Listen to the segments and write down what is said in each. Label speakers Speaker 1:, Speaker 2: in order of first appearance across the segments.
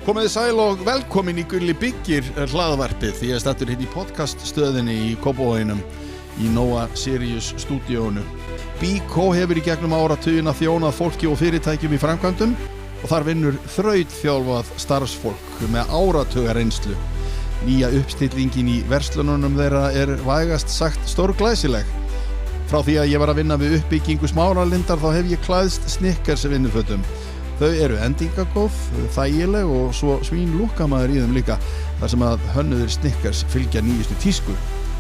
Speaker 1: Komiði sæl og velkomin í Gulli byggir hlaðvarpið því ég stattur hérna í podcaststöðinni í Kópavoginum í Nóa Sirius stúdíónu. Bíkó hefur í gegnum áratugina þjónað fólki og fyrirtækjum í framkvæmdum og þar vinnur þrautþjálfað starfsfólk með áratuga reynslu. Nýja uppstillingin í verslununum þeirra vægast sagt stórglæsileg. Frá því að ég var að vinna við uppbyggingu Smáralindar þá hef ég klæðst Snickers vinnufötum. Þau eru endingagóð, þægileg og svo svín lúkkamaður í þeim líka þar sem að hönnuðir Snickers fylgja nýjustu tísku.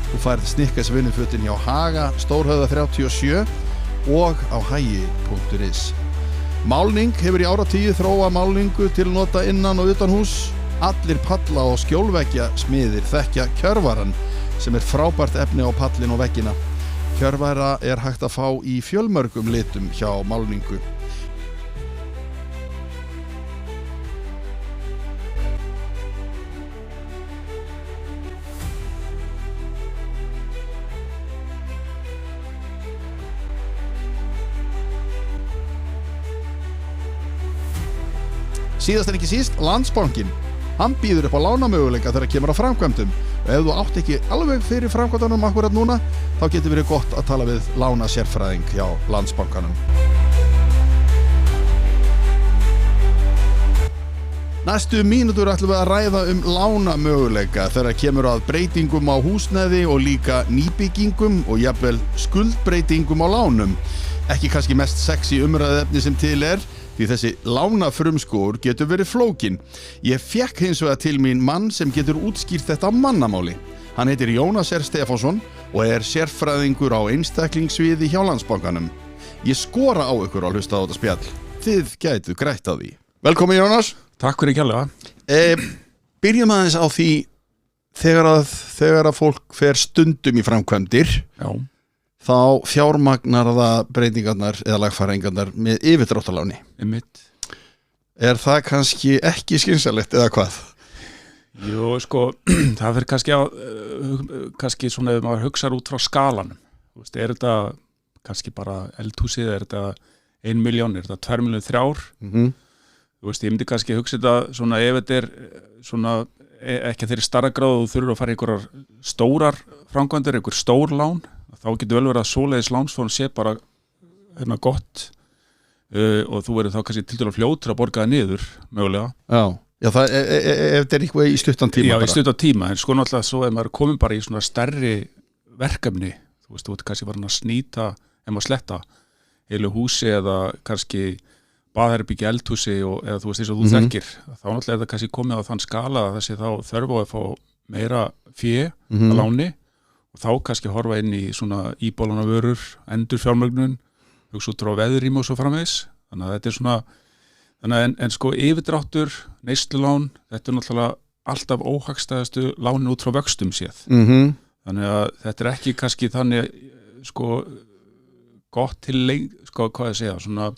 Speaker 1: Þú færð Snickers vinnufötin hjá Haga, Stórhöfða 37 og á hagi.is. Málning hefur í áratugi þróað málningu til nota innan og utan hús. Allir palla og skjólveggja smiðir þekkja kjörvaran sem frábært efni á pallin og veggina. Kjörvara hægt að fá í fjölmörgum litum hjá málningu. Síðast en ekki síst, Landsbankinn. Hann býður upp á lánamöguleika þegar kemur að framkvæmdum. Og ef þú átt ekki alveg fyrir framkvæmdunum akkurat núna, þá getur verið gott að tala við lánasérfræðing hjá Landsbankanum. Næstu mínútur ætlum við að ræða lánamöguleika þegar kemur að breytingum á húsnæði og líka nýbyggingum og jafnvel skuldbreytingum á lánum. Ekki kannski mest sexy umræðuefni sem til því þessi lánafrumskógur getur verið flókin. Ég fékk hins vegar til mín mann sem getur útskýrt þetta á mannamáli. Hann heitir Jónas R. Stefánsson og sérfræðingur á einstaklingsviði hjá Landsbankanum. Ég skora á ykkur að hlusta á þetta spjall. Þið gætu grætt á því. Velkomin Jónas.
Speaker 2: Takk fyrir kærlega.
Speaker 1: Byrjum aðeins á því þegar að fólk fer stundum í framkvæmdir.
Speaker 2: Já.
Speaker 1: Þá fjármagnar það breytingarnar eða lagfæringarnar með yfirdráttarláni.
Speaker 2: Einmitt.
Speaker 1: Það kannski ekki skynsamlegt eða hvað?
Speaker 2: Jú, sko, það fyrir kannski svona ef maður hugsar út frá skalanum. Þú veist, þetta kannski bara eldhúsið, þetta 1 milljón, þetta 2 milljónir 3? Þú veist, ég myndi kannski hugsa þetta svona ef þetta svona ekki að þeirri starra gráðu þú þurfur að fara í einhverjar stórar framkvæmdir, einhver stór lán. Þá getur vel verið að svoleiðis lánsform sé bara gott og þú verður þá kannski tiltölulega fljótur að borga það niður mögulega.
Speaker 1: Já, það ef þetta eitthvað í stuttan tíma.
Speaker 2: Já,
Speaker 1: bara.
Speaker 2: Í stuttan tíma, en sko náttúrulega svo ef maður komin bara í svona stærri verkefni, þú veist, þú ert kannski farin að snýta maður sletta heilu húsi eða kannski baðherbergi eldhúsi eða þú veist eins og þú þekkir, þá náttúrulega það kannski komið á þann skala að þessi þá þörf á að fá meira fé að láni. Og þá kannski horfa inn í svona íbólunarvörur, endurfjármögnun, hugsa út frá veðrými og svo framvegis. Þannig að þetta svona, en sko yfirdráttur, neyslulán, þetta náttúrulega alltaf óhagstæðastu lánin út frá vöxtum séð. Þannig að þetta ekki kannski þannig, sko, gott til sko, hvað ég segja, svona,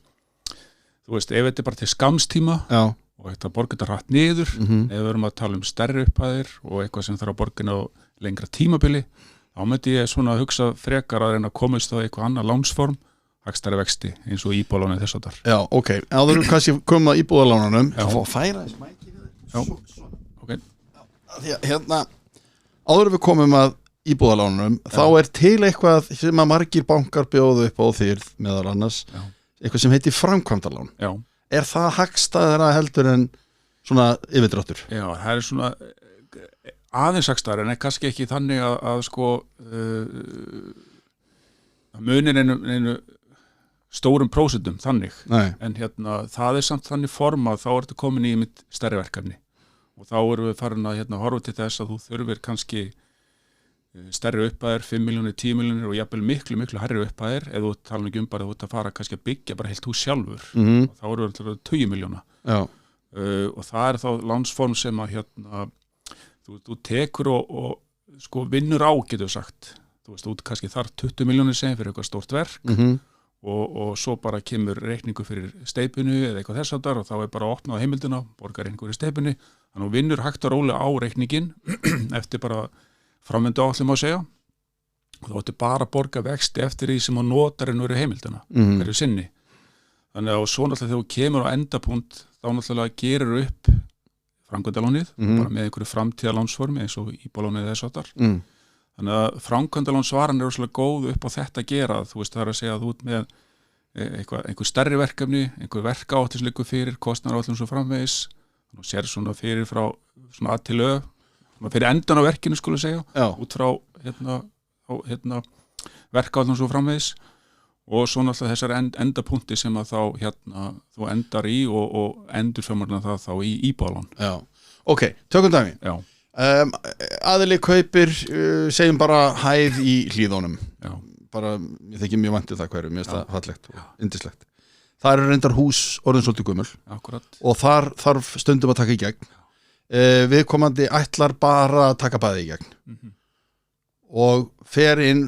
Speaker 2: þú veist, ef þetta bara til skamstíma og þetta borga þetta hratt niður, ef við erum að tala stærri upphæðir og eitthvað sem þarf að borga á lengra tímabili, þá myndi ég svona að hugsa frekar að reyna að komast á eitthvað annað lánsform, hagstæri vexti eins og íbúðalánið þess að þar. Já,
Speaker 1: ok. Áður við kannski koma að íbúðalánunum, þá færa þess mækið við þetta.
Speaker 2: Já, ok.
Speaker 1: Hérna, áður við komum að íbúðalánunum, þá til eitthvað sem að margir bankar bjóðu upp á þér meðal annars, eitthvað sem heitir framkvæmdalán.
Speaker 2: Já.
Speaker 1: Það hagstæðara heldur en svona yfirdráttur?
Speaker 2: Já, það svona aðeins hagstæðara en kannski ekki þannig að sko munir einu stórum prósentum þannig.
Speaker 1: Nei.
Speaker 2: En það samt þannig formað þá ertu komin í mitt stærri verkefni og þá erum við farin að horfa til þess að þú þurfir kannski stærri upphæðir, 5 milljónir, 10 milljónir og jafnvel miklu hærri upphæðir ef þú talar ekki bara að þú ert að fara kannski að byggja bara heilt hús sjálfur og þá erum við 20 milljóna og það þá lánsform sem að þú tekur og sko vinnur á getur sagt, þú veist, þú kannski þarf 20 milljónir sem fyrir eitthvað stórt verk og svo bara kemur reikningu fyrir steypinu eða eitthvað þess aftar og þá bara að opna á heimildina, borgar reikningu fyrir steypinu þannig að vinnur hægt og rólega á reikningin eftir bara framvindu áætlun má segja og þá ætti bara að borga vexti eftir því sem á notarinn verið heimildina hverju sinni. Þannig að svo náttúrulega þegar þú kemur á endapunkt þá náttúrulega gerir upp framkvæmdalánið, bara með einhverju framtíðalánsformi eins og íbúðalánið þess áttar. Þannig að framkvæmdalánsvaran rosalega góð upp á þetta að gera, þú veist, það að segja að þú ert með einhver stærri verkefni, einhver verkáætlun sem liggur fyrir, kostnaðaráætlun svo framvegis, og sér svona fyrir frá svona að til fyrir endan á verkinu skulle segja, út frá verkáætlun svo framvegis, og svo náttúrulega þessar endapunkti sem að þá þú endar í og endurfjármagna það þá í íbúðalán.
Speaker 1: Já, ok, tökum dæmi.
Speaker 2: Já.
Speaker 1: Aðili kaupir, segjum bara hæð í Hlíðunum.
Speaker 2: Já.
Speaker 1: Bara, ég þekki mjög vantið það hverju, mér finnst það fallegt og yndislegt. Það eru reyndar hús orðin svolítið gömul.
Speaker 2: Akkurat.
Speaker 1: Og þar þarf stundum að taka í gegn. Viðkomandi ætlar bara að taka bæði í gegn. Og fer inn,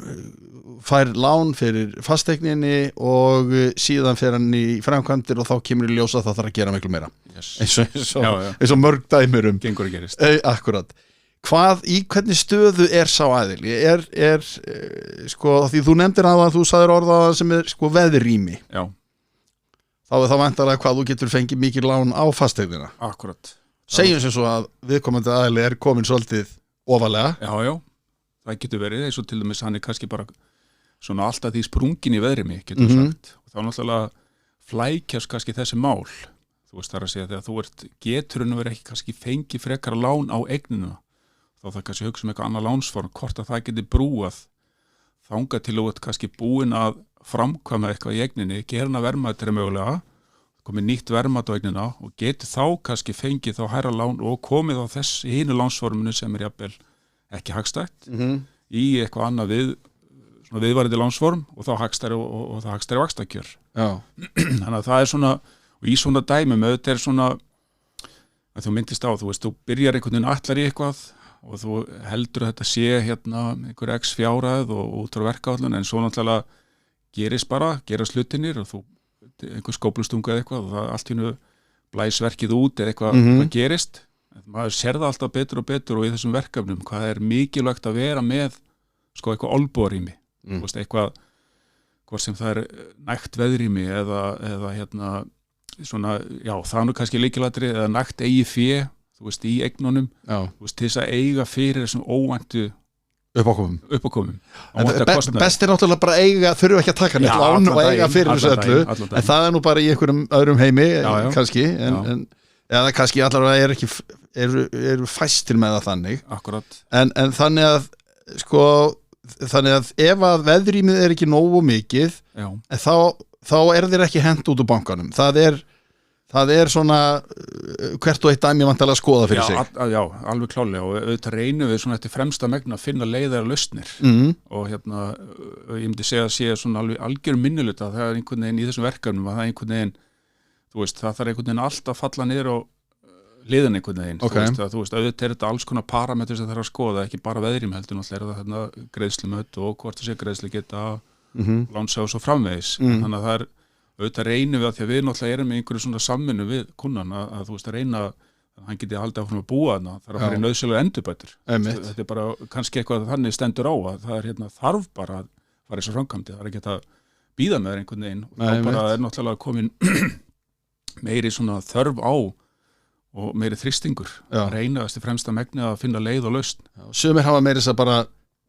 Speaker 1: fær lán fyrir fasteigninni og síðan fer hann í framkvæmdir og þá kemur í ljós að það þarf að gera miklu meira.
Speaker 2: Yes.
Speaker 1: eins og mörg dæmir
Speaker 2: gengur að gerist.
Speaker 1: Akkurat. Í hvernig stöðu sá aðili? Sko, því þú nefndir að þú sagðir orðað sem sko veðrými.
Speaker 2: Já.
Speaker 1: Þá er það væntanlega hvað þú getur fengið mikið lán á fasteignina.
Speaker 2: Akkurat.
Speaker 1: Segjum sem svo að viðkomandi aðili komin svolítið ofalega.
Speaker 2: Já. Það getur verið, eins og til dæmis hann kannski bara svona alltaf því sprungin í veðrimi, getur sagt. Og þá náttúrulega flækjast kannski þessi mál. Þú veist þar að segja þegar þú getur verið ekki kannski fengið frekara lán á eignina. Þá það kannski hugsa eitthvað annað lánsform, hvort að það geti brúað þangað til þú kannski búin að framkvæma eitthvað í eigninni, gera hana verðmætari mögulega, komið nýtt verðmætt á eignina og geti þá kannski fengið þá hærra lán og komið á hinu lánsforminu sem jafnvel ekki hagstætt í eitthvað annað viðvarandi lánsform og þá hagstæri og það hagstæri vaxtakjör.
Speaker 1: Já.
Speaker 2: Þannig að það er svona, og í svona dæmum auðvitað svona að þú myndist á, þú veist, þú byrjar einhvern veginn allar í eitthvað og þú heldur að þetta sé einhver x fjárhæð og út frá verkáætlun, en svo náttúrulega gerast hlutinir og þú einhver skóplustunga eða eitthvað og það allt í einu blæs verkið út eða eitthvað gerist. Maður sér það alltaf betur og betur og í þessum verkefnum hvað er mikilvægt að vera með sko eitthvað olbúarými, þú veist, eitthvað hvort sem það nægt veðrými eða svona, já, það er nú kannski lykilatriði eða nægt eigi fé, þú veist, í eignunum, þú veist, til þess að eiga fyrir þessum óvæntu uppákomum.
Speaker 1: Best náttúrulega bara eiga, þurfu ekki að taka neitt lán og eiga fyrir þessu öllu, en það er nú bara í einhverjum öðrum heimi, kannski, eða kannski allavega eru fæstir með það þannig.
Speaker 2: Akkurat.
Speaker 1: En þannig að sko, þannig að ef að veðrýmið ekki nógu mikið, þá þér ekki hent út úr bankanum. Það er svona hvert og eitt dæmi vantarlega að skoða fyrir sig.
Speaker 2: Já, alveg klálega og auðvitað reynum við svona eftir fremsta megna að finna leiðar lausnir og ég myndi segja að sé svona algjörum minniluta að það er einhvern veginn í þessum verkefnum að það er einhvern veginn, þú veist, það þarf einhvern veginn alltaf að falla niður á liðan einhvern veginn, þú veist, auðvitað er þetta alls konar parametri sem það þarf að skoða, ekki bara veðrým heldur, náttúrulega er það greiðslumöt og hvort það sé greiðslugeta, lánsjá og svo framvegis, þannig að það er auðvitað reynum við að því að við náttúrulega erum með einhverju svona samvinnu við kunnan að þú veist að reyna að hann geti haldið áfram að búa þarna, það að fara í nauðsynlega endurbætur. Þetta er bara kannski eitthvað þannig stendur á að það er þarf bara að fara í svo framkvæmdi, það er ekki að bíða með einhvern veginn og þá bara er náttúrulega komin meiri svona þörf á og meiri þrýstingur að reyna eftir fremsta megni að finna leið og lausn.
Speaker 1: Sumir hafa meiri þess að bara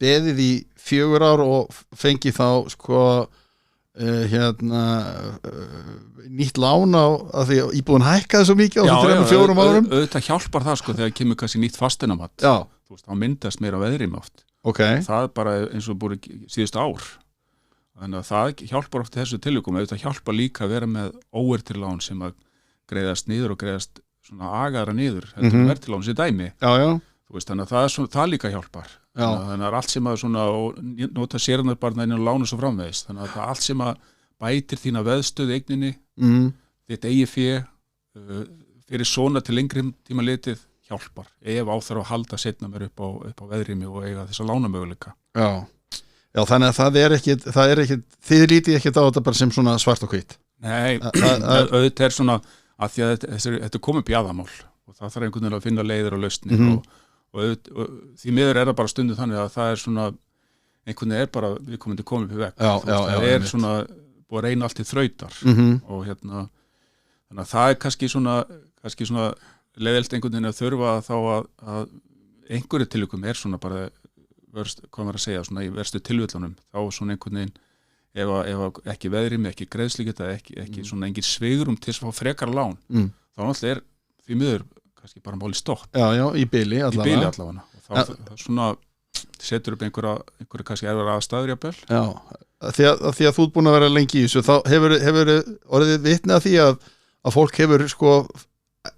Speaker 1: beðið í 4 ár og fengið þá sko nýtt lán að því íbúðin hækkaði svo mikið á 3-4 árum.
Speaker 2: Auðvitað hjálpar það sko þegar kemur kannski nýtt fasteignamat. Þú veist, þá myndast meira veðrými oft. Það er bara eins og búið síðust ár. Þannig að það hjálpar oft í þessu tilvikum. Auðvitað hjálpar líka að vera með óverðtryggð lán sem að greiðast niður og greiðast svona agaðra niður. Þetta er verðtryggð lán sem dæmi. Þú veist, þannig að það líka hjálpar. Þannig að allt sem að svona nota sérnarbarna inn og lána svo framvegis. Þannig að það allt sem að bætir þína veðstöðu eigninni, þitt eigi fé fyrir svona til lengri tíma litið hjálpar. Ef áþarf að halda setna mér upp á veðrými og eiga þessa lánamöguleika.
Speaker 1: Já, þannig að það er ekki, þið lítið ekkert á þetta bara sem svona svart og hvítt.
Speaker 2: Nei, auðvitað er svona að því að þetta er komið bjaðamál og það þarf einhvern veginn að finna leiðir og lausnir og því miður er það bara stundum þannig að það er svona einhvern veginn er bara við komum upp í veg það er svona búið að reyna allt til þrautar og þannig að það er kannski svona leiðilt einhvern veginn að þurfa þá að einhverju tilvikum svona bara verst, hvað maður að segja, svona í verstu tilvillunum þá svona einhvern veginn ef ekki veðrými, ekki greiðslugeta, ekki svona engin sveigrum til að fá frekara lán þá náttúrulega því miður kannski bara máli stopp.
Speaker 1: Já, í bili allavega.
Speaker 2: Og þá svona setur upp einhverja kannski erfara aðstæður jafnvel.
Speaker 1: Já, því að þú ert búin að vera lengi í þessu, þá hefur orðið vitni að því að fólk hefur sko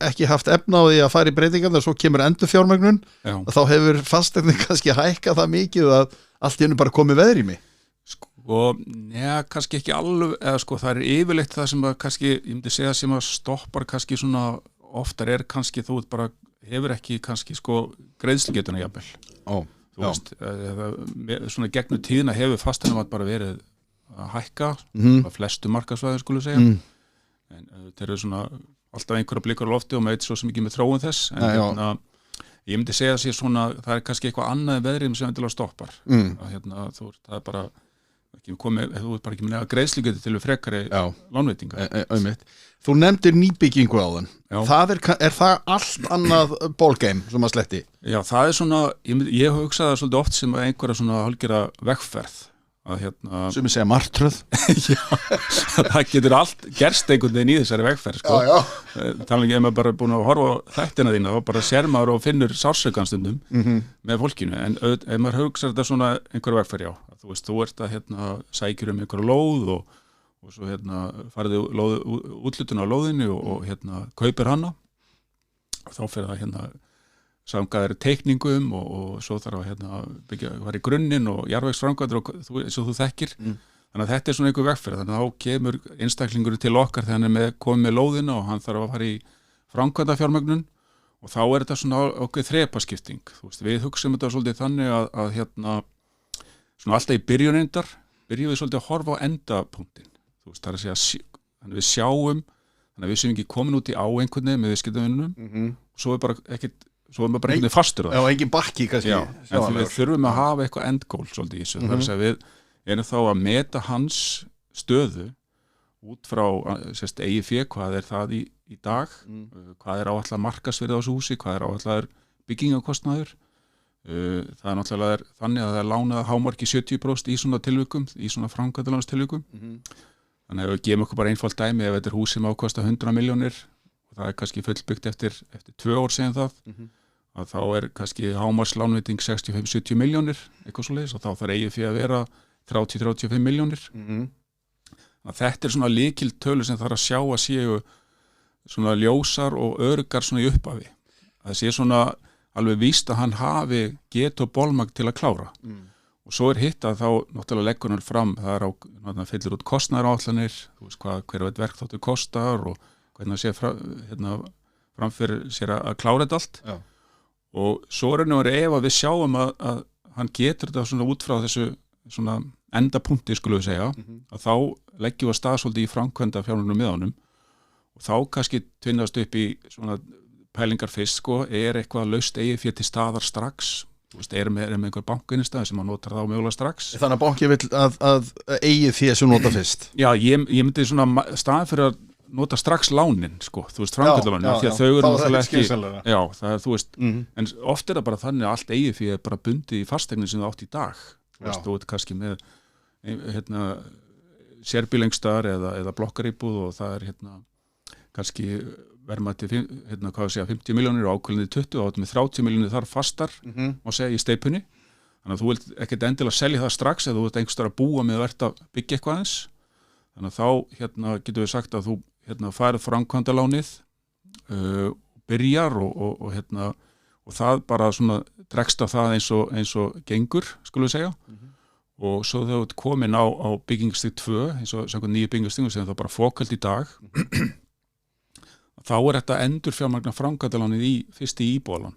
Speaker 1: ekki haft efna á því að fara í breytingarnar, svo kemur endurfjármögnun, þá hefur fasteignin kannski hækkað það mikið að allt í einu bara komið veðrými.
Speaker 2: Sko, kannski ekki alveg, eða sko það yfirleitt það sem að kannski, ég myndi segja sem að stoppar kannski svona oftar kannski þú bara hefur ekki kannski sko greiðslugetuna jafnvel. Þú veist, svona gegnum tíðina hefur fasteignamat bara verið að hækka, að flestu markaðsvæðir skulu segja, en þeir eru svona alltaf einhverja blikur á lofti og maður veit svo sem ekki með þróun þess, en ég myndi segja sér svona, það kannski eitthvað annað en veðrið sem endilega stoppar, að það bara þú ert bara ekki með greiðslugetu til við frekari lánveitingar.
Speaker 1: Þú nefndir nýbyggingu áðan. Er það allt annað ballgame sem að sletti?
Speaker 2: Já, það svona, ég hugsa það svolítið oft sem einhverja svona hálfgerða vegferð.
Speaker 1: Sem ég segja martröð.
Speaker 2: Já, það getur allt gerst einhvern veginn í þessari vegferð. Sko. Þannig ef maður bara búin að horfa á þættina þína, þá bara sér maður og finnur sársaukanstundum með fólkinu. En ef maður hugsa þetta svona einhverja vegferð, þú veist, þú ert að sækjur einhverja lóð og svo farið útlutun á lóðinu og kaupir hana og þá fer það samgaðir teikningum og svo þarf að byggja var í grunninn og jarðvegsframkvæmdir og eins og þú þekkir þannig að þetta svona einhver vegferð þannig að þá kemur einstaklingur til okkar þegar hann komið með lóðina og hann þarf að fara í framkvæmdafjármögnun og þá þetta svona okkur þrepaskipting þú veist, við hugsum þetta svolítið þannig að svona alltaf í byrjunendar byrjum við svolítið að horfa á endapunktin þú veist, það að segja, þannig við sjáum þannig að við séum ekki komin út í á einhvern veginn með viðskiptavinnunum og svo bara ekkert svo er maður bara einhvern veginn fastur á það.
Speaker 1: Já, engin bakki kannski.
Speaker 2: Já, en við þurfum að hafa eitthvað endgól svolítið í þessu. Það er að segja við erum þá að meta hans stöðu út frá eigið fé, hvað er það í dag, hvað er áallar markasvirði á þessu húsi, hvað er áallar byggingakostnaður. Það er náttúrulega þannig að það er lánað hámarki 70% í svona tilvikum, í svona framkvæmdalánstilvikum. Þannig að við gefum okkur bara einfalt dæmi ef þetta er hús sem ákosta 100 milljónir og það er kannski fullbyggt eftir 2 ár síðan það að þá er kannski hámarkslánveiting 65-70 milljónir eitthvað svoleiðis og þá þarf eigið fyrir að vera 30-35 milljónir þetta er svona lykiltölu sem þarf að sjá að séu svona ljósar og öruggar svona í upphafi að það sé svona alveg víst að hann hafi get og bolmagn til að klára og svo er hitt að þá náttúrulega leggur hann fram það er fyllir út kostnaðaráætlanir þú veist hver verk þáttur kostar og hvernig það sé framfyrir sér að klára þetta allt og svo er ef að við sjáum að hann getur þetta svona út frá þessu svona endapunkti skulum við segja að þá leggjum við að stað svolítið í framkvæmda fjármögnum með honum og þá kannski tvinnast upp í svona pælingar fyrst eitthvað laust eigið fyrir til staðar strax þú veist, með einhver bankinnistæð sem hann notar þá mögulega strax
Speaker 1: Þannig að banki vill að eigið fyrir sem nota fyrst
Speaker 2: Já, ég myndi svona staðan fyrir að nota strax lánin, þú veist, framkvæmdalánin því að þau eru náttúrulega ekki já, það er, þú veist, en oft er það bara þannig að allt eigið fyrir bara bundið í fasteignin sem það átt í dag, þú veist, kannski með sérbýlengstar eða blokkaríbúð og það er kannski verðmætti 50 milljónir og ákveðinni 20 og með 30 milljónir þar fastar má segja í steipunni, þannig að þú vilt ekkert endilega selja það strax eða þú vilt einhverstaðar að búa með að verða að byggja eitthvað aðeins þannig að þá getum við sagt að þú færið framkvæmdalánið byrjar og það bara svona dregst á það eins og gengur, skulum við segja og svo þegar þú komin á byggingastig 2 eins og samkvæmt nýju byggingastigum sem það bara fókald í dag þá er þetta endurfjármagna framkvæmdalánið fyrst í íbúðalán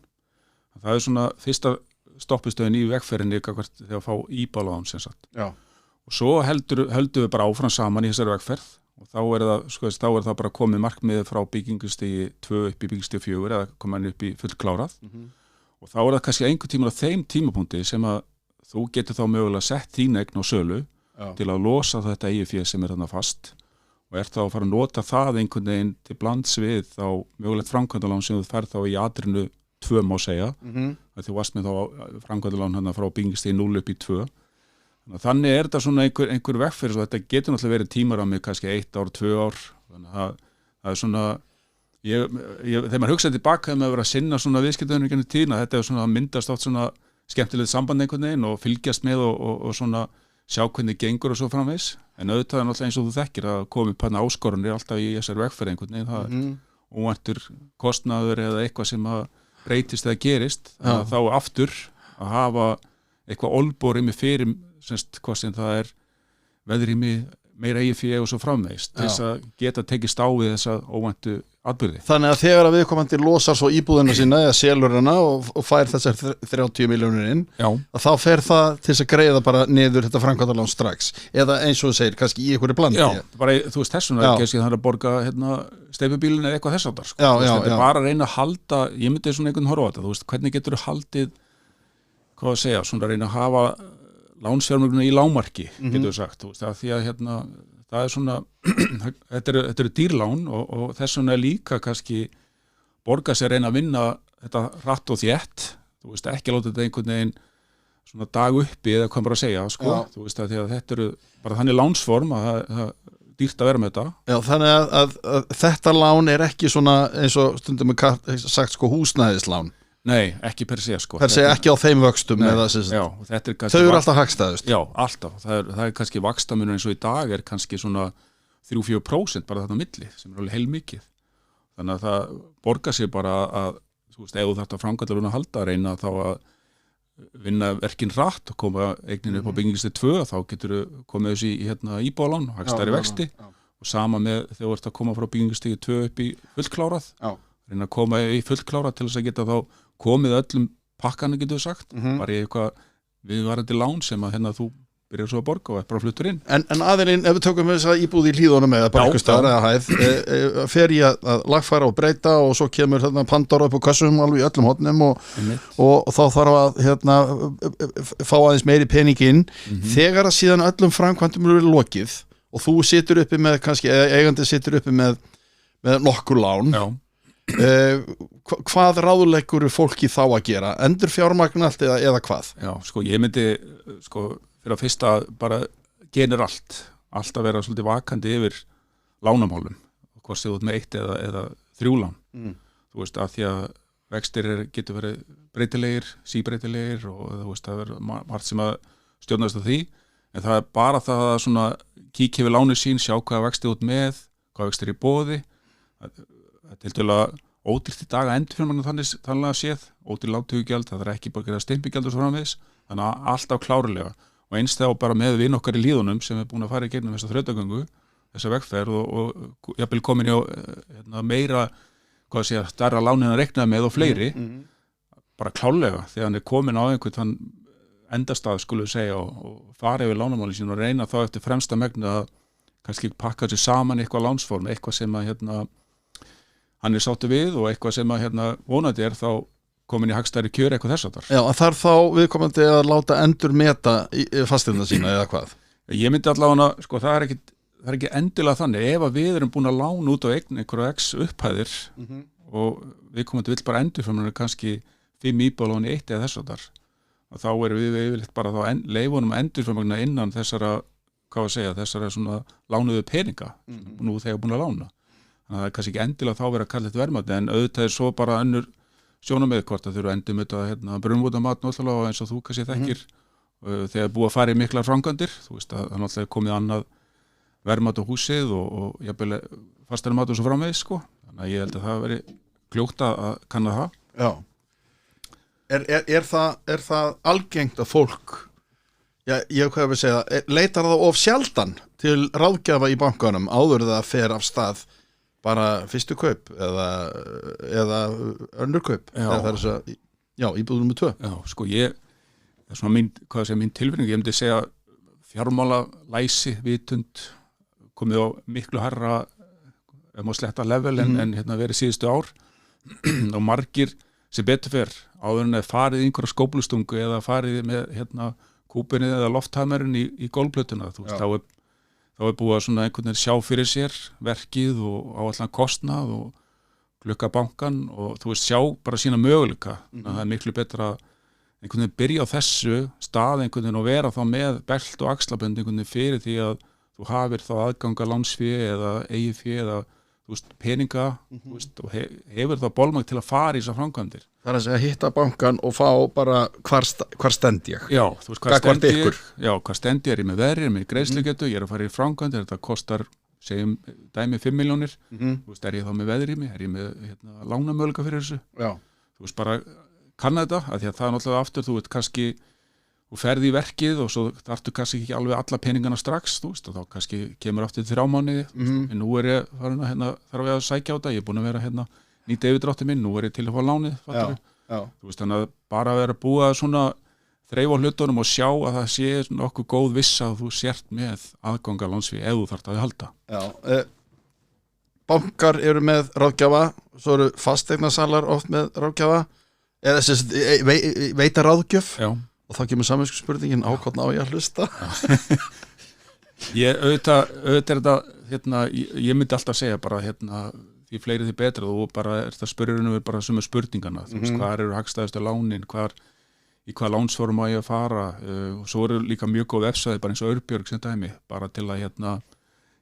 Speaker 2: það er svona fyrsta stoppustöðin í vegferðinni þegar að fá íbúðalán sem sagt og svo höldum við bara áfram saman í þessari vegferð og þá er það bara komið markmiðið frá byggingustigi 2 upp í byggingustigi 4 eða koma hann upp í fullklárað og þá er það kannski einhver tíma á þeim tímapunkti sem að þú getur þá mögulega sett þín eign á sölu til að losa þetta eigið fé sem er þarna fast og þá að fara að nota það einhvern veginn til blands við þá mögulegt framkvæmdalán sem þú ferð þá í atrinu 2 má segja, að þú varst með þá framkvæmdalán hann frá byggingastig 0 upp í 2. Þannig þetta svona einhver vegferð, svo þetta getur náttúrulega verið tímarammi kannski 1 ár, 2 ár, þannig að það svona, þegar maður hugsaði tilbaka þegar maður verið að sinna svona viðskiptavinnu gennum tíðina, þetta svona myndast oft svona skemmtilegt samband einhvern veginn og fylgjast með og svona sjá hvernig gengur og svo framvegis, en auðvitað náttúrulega eins og þú þekkir að komi upp hann áskorunir alltaf í þessari vegferð einhvern veginn, það óvæntur kostnaður eða eitthvað sem að breytist eða gerist, þá aftur að hafa eitthvað olborými fyrir semst hvað sem það veðrými meira eigið fyrir og svo framvegist til þess að geta tekist á við þessa óvæntu atburði.
Speaker 1: Þannig að þegar að viðkomandi losar svo íbúðina sína eða selur hana og fær þessar 30 milljónir inn, að þá fer það til þess að greiða bara niður þetta framkvæmdalán strax, eða eins og þú segir, kannski í einhverju blandi.
Speaker 2: Já, bara þú veist þessum er ekki að borga steypubílinn eða eitthvað þess áttar, sko. Þetta bara að reyna að halda, ég myndi svona einhvern horfa á þetta, þú veist, hvernig getur þú haldið, hvað að segja, svona að reyna að hafa lánsfjármögnun í lágmarki, getur við sagt, þú veist, að því að það svona, þetta eru dýrlán og þess vegna líka kannski borga sér reyna að vinna þetta hratt og þétt, þú veist, ekki láta þetta einhvern veginn svona dag uppi eða hvað bara að segja, sko, þú veist, að því að þetta eru bara þannig lánsform að það dýrt að vera með þetta.
Speaker 1: Já, þannig að þetta lán ekki svona eins og stundum sagt sko húsnæðislán.
Speaker 2: Nei, ekki per se, sko.
Speaker 1: Per se ekki á þeim vöxtum eða þau eru alltaf hagstæðust.
Speaker 2: Já, alltaf. Það kannski vaxtamunur eins og í dag kannski svona 3-4% bara þarna á milli, sem alveg heilmikið. Þannig að það borgar sig bara að, þú veist, ef þú þarft að framkvæmdalán að halda, reyna þá að vinna verkin hratt og koma eignin upp á byggingastig 2, þá getur þú komið þessi í íbúðalán, hagstæðari vexti og sama með þegar þú ert að koma frá byggingastig 2 upp í fullklárað, reyna að koma í fullklárað til þess að geta þá komið öllum pakkana, getur við sagt, bara í eitthvað viðvarandi lán sem að þú byrjar svo að borga og bara fluttur inn. En
Speaker 1: aðeins, ef við tökum þess að íbúð í Hlíðunum eða bara eitthvað staðar eða hæð, fer ég að lagfæra og breyta og svo kemur Pandora upp á kassum alveg í öllum hornum og þá þarf að fá aðeins meiri pening inn. Þegar að síðan öllum framkvæmdum eru lokið og þú situr uppi með, kannski eigandi situr uppi með nokkur lán, hvað ráðleggur fólki þá að gera? Endur fjármagn allt eða hvað?
Speaker 2: Já, sko, ég myndi, sko, fyrir að fyrsta bara genir allt að vera svolítið vakandi yfir lánamálum, hvort þið út með 1 eða 3 lán. Þú veist, að því að vextir getur verið breytilegir, síbreytilegir og þú veist, það verður margt sem að stjórnast á því, en það bara það að svona kíkja yfir lánu sín, sjá hvað vextir út með, hvað vextir í boði. Þetta til dæla ódýrt í dag að endurfjármagna þannig að séð, ódýr lántökugjald, það ekki bara að gera stimpilgjald og svo framvegis, þannig að alltaf klárlega og eins þegar bara með vin okkar í Hlíðunum sem búin að fara í gegnum þessa þrautagöngu, þessa vegferð og jafnvel komin í meira, hvað að segja, stærra lán en að reikna með og fleiri, bara klárlega þegar hann komin á einhvern endastað, skulum við segja, og fara yfir lánamálin sín og reyna þá eftir fremsta megni að kannski pakka sér saman eitthvað lánsform, eitthvað sem að hann sáttu við og eitthvað sem að vonandi þá komin í hagstæðari kjör eitthvað þess aftar.
Speaker 1: Já, þarf þá viðkomandi að láta endur meta fasteigna sína eða hvað?
Speaker 2: Ég myndi allavega, sko, það er ekki endilega þannig, ef að við erum búin að lána út á eign einhverja x upphæðir og viðkomandi vill bara endurfjármagna kannski 5 íbúðalán í 1 eða þess aftar, þá erum við yfirleitt bara þá leyfunum að endurfjármagna innan þessara, hvað að segja, þessara svona lánuðu peninga nú þegar búin að lána. Þannig að það kannski ekki endilega þá verið að kalla þetta verðmæti, en auðvitað svo bara önnur sjónarmið hvort að þau eru endum þetta brunnvótamat náttúrulega eins og þú kannski þekkir þegar búið að fara í miklar framkvæmdir, þú veist að það náttúrulega komið annað verðmæti á húsið og jafnvel fastari mat og svo framvegis, sko. Þannig að ég held að það veri kljókt að kanna það.
Speaker 1: Já. Er það algengt að fólk, ég hvað við segja, leitar það of sjaldan til ráðgjafa í bankanum áður það fer af stað bara fyrstu kaup eða önnur kaup? Það er þess að, íbúð nummer 2.
Speaker 2: Já, sko, það er svona mín tilfinning, ég myndi segja fjármála læsi, vitund komið á miklu hærra ef maður sletta level en verið síðustu ár og margir sem betur fer áður en að farið í einhverja skóplustungu eða farið með kúpinni eða lofthamerinn í gólfplötuna, þú veist, þá búið að svona einhvern veginn sjá fyrir sér verkið og áallan kostnað og glukka bankan og þú veist, sjá bara sína möguleika. Það miklu betra að einhvern veginn byrja á þessu stað einhvern veginn og vera þá með belt og axlabönd einhvern veginn fyrir því að þú hafir þá aðganga lánsfé eða eigið fé eða þú veist, peninga þú veist, og hefur þá bolmagn til að fara í þessar framkvæmdir.
Speaker 1: Það að segja hitta bankan og fá bara hvar stend ég?
Speaker 2: Já, þú veist, hvað stend ég er með verið, með greiðslugetu, ég að fara í framkvæmdir, þetta kostar, segjum dæmi 5 milljónir, þú veist, er ég þá með veðrými, er ég með lánamöguleika fyrir þessu?
Speaker 1: Já.
Speaker 2: Þú veist, bara kanna þetta, af því að það er náttúrulega aftur, þú veit, kannski þú ferði í verkið og svo þarftu kannski ekki alveg alla peningana strax, þú veist, og þá kannski kemur aftur 3 mánuði, en nú er ég farin að þarf ég að sækja á þetta, ég er búin að vera nýta yfirdrátti minn, nú er ég til að fá lánið, fattar
Speaker 1: Já.
Speaker 2: Þú veist, þannig að bara að vera að búa svona þreif á hlutunum og sjá að það sé nokkuð góð vissa að þú sért með aðganga lánsfé ef þú þarft að halda.
Speaker 1: Já, bankar eru með ráðgjafa, svo eru fasteignasalar oft með ráðgjafa, eða veita ráðgjöf.
Speaker 2: Já.
Speaker 1: Og þá kemur samvinsku spurningin á hvernig á ég að hlusta.
Speaker 2: Ég auðvitað er þetta, ég myndi alltaf segja bara því fleiri því betra og bara er það spurðurinn við bara sömu spurningana, þú veist, hvað eru hagstæðustu lánin, í hvað lánsform á ég að fara og svo eru líka mjög góð vefsæði bara eins og Örbjörg sem dæmi, bara til að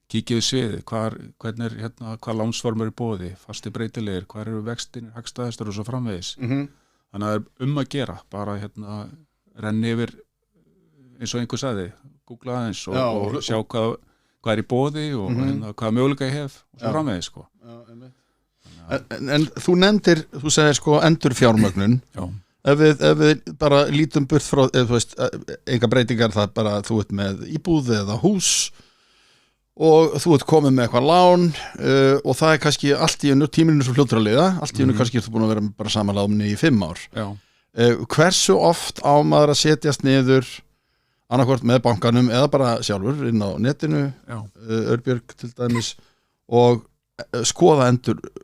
Speaker 2: kíkja við sviði, hvað lánsform eru í boði, fasti breytilegir, hvað eru vextinir, hagstæðustur og svo framvegis. Þannig að það er að gera, bara renni yfir eins og einhver sagði, googla aðeins og sjá hvað er í boði og hvaða möguleika ég hef og svo framvegis sko.
Speaker 1: En þú nefndir, þú segir sko endurfjármögnun. Ef við bara lítum burt frá, þú veist, enga breytingar, það bara þú ert með íbúð eða hús og þú ert komið með eitthvað lán og það er kannski allt í einu tíminu svo fljótur að liða, allt í einu kannski ertu búin að vera bara samanláðumni í 5 ár.
Speaker 2: Já.
Speaker 1: Hversu oft á maður að setjast niður annarkvort með bankanum eða bara sjálfur inn á netinu, Örbjörg til dæmis, og skoða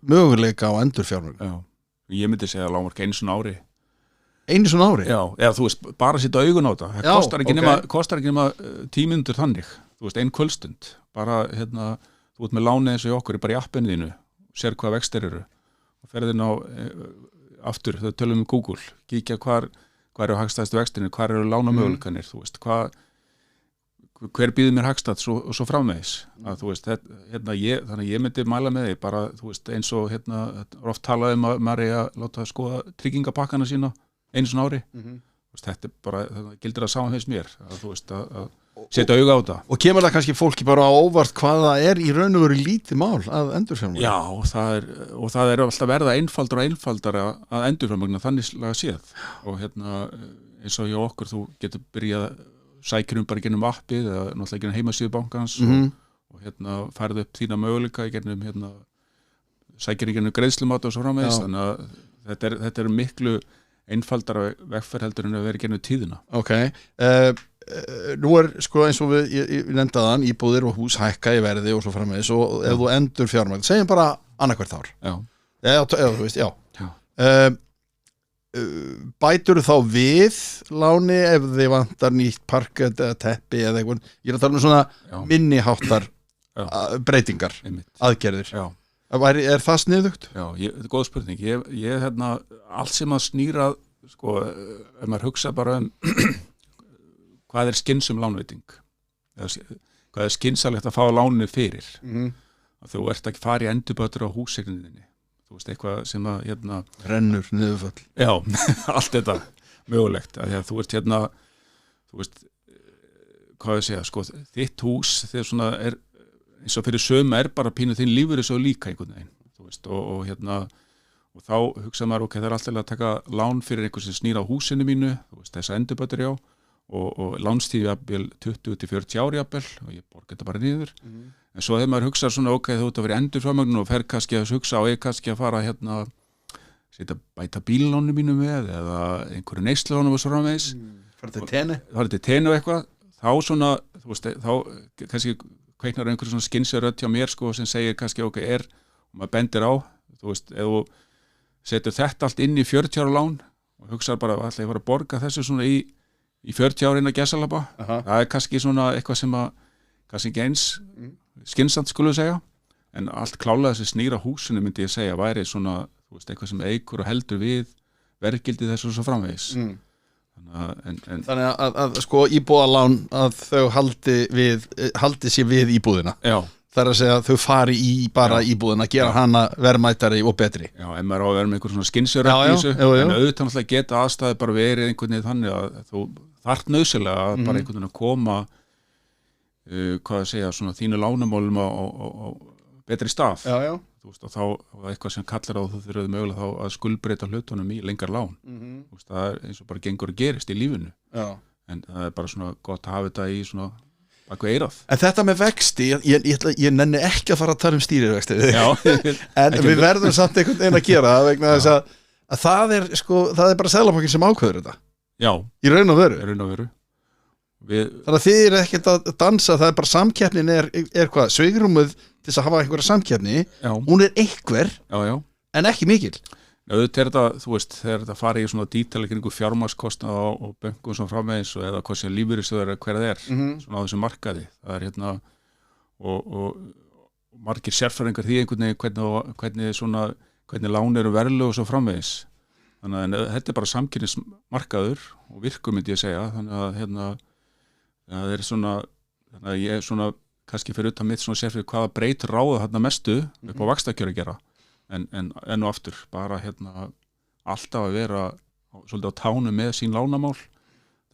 Speaker 1: möguleika á endurfjármögnun?
Speaker 2: Já, ég myndi segja að lágmark einu svona ári.
Speaker 1: Einu svona ári?
Speaker 2: Já, eða þú veist, bara setja augun á það. Það kostar ekki nema 10 mínútur þannig, þú veist, 1 kvöldstund. Bara, þú ert með lánið eins og okkur, bara í appinu þínu, sér hvað vextir eru og ferðin á aftur, þau tölum Google, kíkja hvar eru hagstæðustu vextinir, hvar eru lánamöguleikanir, þú veist, hver býður mér hagstætt og svo framvegis. Þú veist, þannig að ég myndi mæla með því, bara, þú veist, eins og oft talaði að maður er að láta skoða tryggingapakkana sína einu svona ári. Þú veist, þetta er bara, það gildir að saman finnst mér, að þú veist, að setja auga á þetta.
Speaker 1: Og kemur það kannski fólki bara á óvart hvað það er í raun og veru lítið mál að endurfjármagna?
Speaker 2: Já, það er alltaf verða einfaldara að endurfjármagna þannig laga séð. Og eins og hjá okkur, þú getur byrjað sækjum bara gennum appið eða náttúrulega gennum heimasíðu bankans og færðu upp þína möguleika í gennum sækjum í gennum greiðslumáta og svo framvegis. Þannig að þetta er miklu einfaldara vegferð heldur en að vera gennum tíðina.
Speaker 1: Ok. Nú er sko eins og við nefndaðan íbúðir og hús hækka í verði og svo framvegis og ef þú endur fjármagn, segjum bara annarkvært ár. Eða þú veist, bætur þá við láni ef þið vantar nýtt parkett eða teppi eða eitthvað, ég er að tala um svona minniháttar breytingar, aðgerðir. Er það sniðugt?
Speaker 2: Já, þetta er góð spurning. Ég allt sem að snýra, sko, ef maður hugsa bara hvað er skynsum lánveiting, hvað er skynsalegt að fá lánið fyrir, að þú ert ekki farið endurbætur á húseininni, þú veist, eitthvað sem að
Speaker 1: rennur, niðurfall.
Speaker 2: Já, allt þetta mögulegt, að þú ert þú veist, hvað ég segja, sko, þitt hús þegar svona er, eins og fyrir söma bara pínu þín lífur svo líka einhvern veginn, þú veist, og þá hugsa maður, ok, það er alltaf að taka lán fyrir einhvern sem snýr á húsinu mínu, þú veist, þessa endurbætur, já, og lánstíð jafnvel 20-40 ári jafnvel og ég borga þetta bara niður en svo þegar maður hugsa svona ok, þú ert að vera endurfjármögnun og fer kannski að hugsa á ég kannski að fara bæta bíllánu mínu með eða einhverju neyslulánu og svo framvegis
Speaker 1: farið til
Speaker 2: tenni og eitthvað þá svona, þú veist, þá kannski kveiknar einhverju svona skynsrödd hjá mér sko sem segir kannski ok, og maður bendir á, þú veist, ef þú setur þetta allt inn í 40 ára lán og hugsa bara að ég var að borga þessu svona í 40 ára inn að gesalapa, það er kannski svona eitthvað sem að kannski ekki eins skynsamt skulum segja, en allt klálega sem snýra húsinu myndi ég segja væri svona, þú veist, eitthvað sem eikur og heldur við verðgildi þessu og svo framvegis.
Speaker 1: Þannig að sko íbúðalán að þau haldi sér við íbúðina.
Speaker 2: Já.
Speaker 1: Það að segja að þau fari í bara íbúðina, gera hana verðmætari og betri.
Speaker 2: Já, en maður á að vera með einhver svona skynsjöröfn í þessu, en auðvitað náttúrulega geta aðstæði bara verið einhvern veginn þannig að þú þarft nauðsynlega að bara einhvern veginn að koma hvað að segja, svona þínu lánamálum á betri stað.
Speaker 1: Já.
Speaker 2: Þú veist, og þá eitthvað sem kallar á þú þurfið mögulega þá að skuldbreyta hlutunum í lengar lán. Þú veist, það eins og bara gengur að gerist í lífinu. Já. En það bara svona gott að hafa þetta í svona baku eirað. En þetta með vexti, ég nenni ekki að fara að tala stýrivexti. Já. En við verðum samt einhvern veginn að gera það vegna þess að það er bara Seðlabankinn sem ákveður þetta. Já. Í raun og veru. Þannig að þið eru ekkert að dansa, það er bara samkeppnin er hvað, svigrúmið til þess að hafa einhverja samkeppni, hún er einhver en ekki mikil. Auðvitað þetta, þú veist, þegar þetta fari í svona dítali kringu fjármagnskostnað og böngum sem framvegis og eða hvað sem lífeyrissjóður hver það er, svona á þessu markaði. Það er hérna og margir sérfræðingar því einhvern veginn hvernig lán eru verðlög og svo framvegis. Þannig að þetta er bara samkeppnismarkaður og virkur myndi ég segja, þannig að hérna það er svona, þannig að ég er svona kannski fyrir utan mitt svona sérfrið hvaða breytir ráða þarna mestu upp á vaxtakjör að gera en og aftur bara hérna alltaf að vera svolítið á tánu með sín lánamál.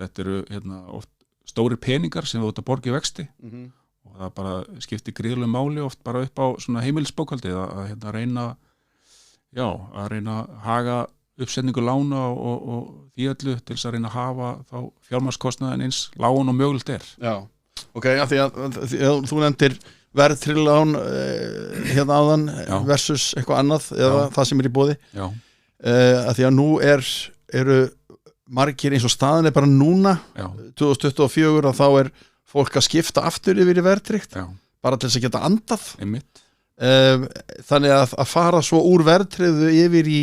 Speaker 2: Þetta eru hérna oft stóri peningar sem þú ert að borga í vexti og það bara skiptir gríðarlegu máli oft bara upp á svona heimilisbókhaldið að hérna reyna að haga uppsetningu lána og því öllu til þess að reyna að hafa þá fjármagnskostnaðinn eins lágun og mögulegt er. Já, ok, af því að þú nefndir verðtryggð lán hérna áðan versus eitthvað annað eða það sem er í boði. Já. Af því að nú eru margir eins og staðan er bara núna 2024 að þá er fólk að skipta aftur yfir í verðtryggt bara til þess að geta andað. Einmitt. Þannig að fara svo úr verðtryggðu yfir í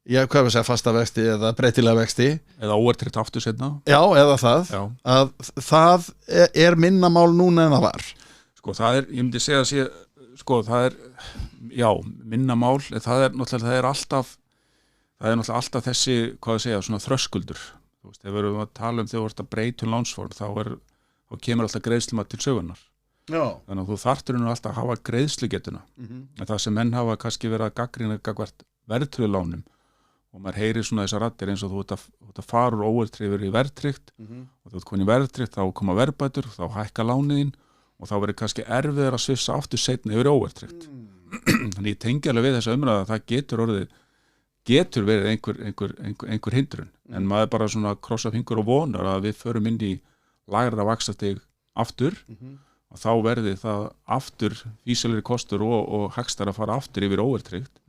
Speaker 2: hvað við segja, fasta vexti eða breytilega vexti eða óverðtryggt aftur seinna. Já, eða það. Já. Að það er minna mál núna en það var. Sko, það er, ég myndi segja að sko, það er, minna mál, það er náttúrulega alltaf þessi, hvað við segja, svona þröskuldur. Þú veist, ef við erum að tala þegar þú ert að breyta lánsform, þá kemur alltaf greiðslumat til sögunar. Já. Þannig að þú þarftur alltaf að hafa greiðslugetuna. En það sem menn hafa kannski verið að gagnrýna gagnvart verðtryggðu lánum og maður heyrir svona þessar raddir eins og þú ert að fara úr óverðtryggt í verðtryggt og þú ert komin í verðtryggt, þá koma verðbætur, þá hækka lániðin og þá verður kannski erfiðar að svissa aftur seinna yfir óverðtryggt. Þannig ég tengi alveg við þessa umræða að það getur verið einhver hindrun, en maður bara svona krossa fingur og vonar að við förum inn í lægra vaxtastig aftur og þá verði það aftur fýsilegri kostur og hagstar að fara aftur yfir óverðtryggt.